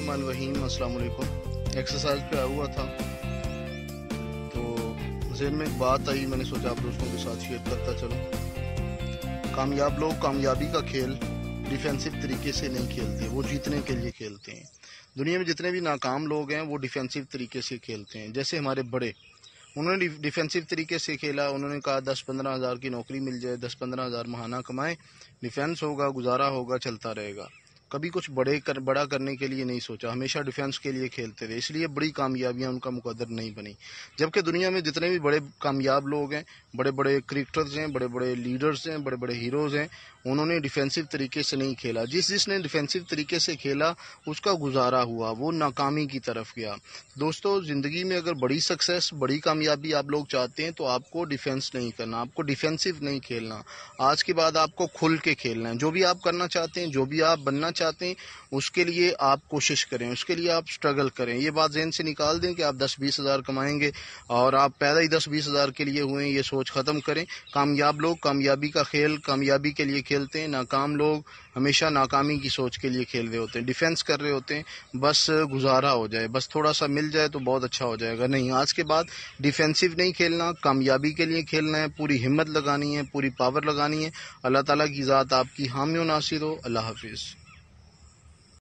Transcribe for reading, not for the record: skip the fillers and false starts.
बिस्मिल्लाहिर्रहमानिर्रहीम। अस्सलाम वालेकुम। एक्सरसाइज पे आया हुआ था तो ज़हन में एक बात आई, मैंने सोचा आप दोस्तों के साथ शेयर करता चलो। कामयाब लोग कामयाबी का खेल डिफेंसिव तरीके से नहीं खेलते, वो जीतने के लिए खेलते हैं। दुनिया में जितने भी नाकाम लोग हैं वो डिफेंसिव तरीके से खेलते हैं। जैसे हमारे बड़े, उन्होंने डिफेंसिव तरीके से खेला। उन्होंने कहा 10-15 हज़ार की नौकरी मिल जाए, 10-15 हज़ार महाना कमाएं, डिफेंस होगा, गुजारा होगा, चलता रहेगा। कभी कुछ बड़ा करने के लिए नहीं सोचा, हमेशा डिफेंस के लिए खेलते रहे, इसलिए बड़ी कामयाबियां उनका मुकद्दर नहीं बनी। जबकि दुनिया में जितने भी बड़े कामयाब लोग हैं, बड़े बड़े क्रिकेटर्स हैं, बड़े बड़े लीडर्स हैं, बड़े बड़े हीरोज़ हैं, उन्होंने डिफेंसिव तरीके से नहीं खेला। जिसने डिफेंसिव तरीके से खेला उसका गुजारा हुआ, वो नाकामी की तरफ गया। दोस्तों, ज़िंदगी में अगर बड़ी सक्सेस, बड़ी कामयाबी आप लोग चाहते हैं तो आपको डिफेंस नहीं करना, आपको डिफेंसिव नहीं खेलना। आज के बाद आपको खुल के खेलना है। जो भी आप करना चाहते हैं, जो भी आप बनना चाहते हैं, उसके लिए आप कोशिश करें, उसके लिए आप स्ट्रगल करें। ये बात ज़हन से निकाल दें कि आप 10-20 हज़ार कमाएंगे और आप पैदा ही 10-20 हज़ार के लिए हुए हैं, ये सोच ख़त्म करें। कामयाब लोग कामयाबी का खेल कामयाबी के लिए खेलते हैं, नाकाम लोग हमेशा नाकामी की सोच के लिए खेल रहे होते हैं, डिफेंस कर रहे होते हैं, बस गुजारा हो जाए, बस थोड़ा सा मिल जाए तो बहुत अच्छा हो जाएगा। नहीं, आज के बाद डिफेंसिव नहीं खेलना, कामयाबी के लिए खेलना है, पूरी हिम्मत लगानी है, पूरी पावर लगानी है। अल्लाह ताला की ज़ात आपकी हामी व नासिर हो। अल्लाह हाफिज़।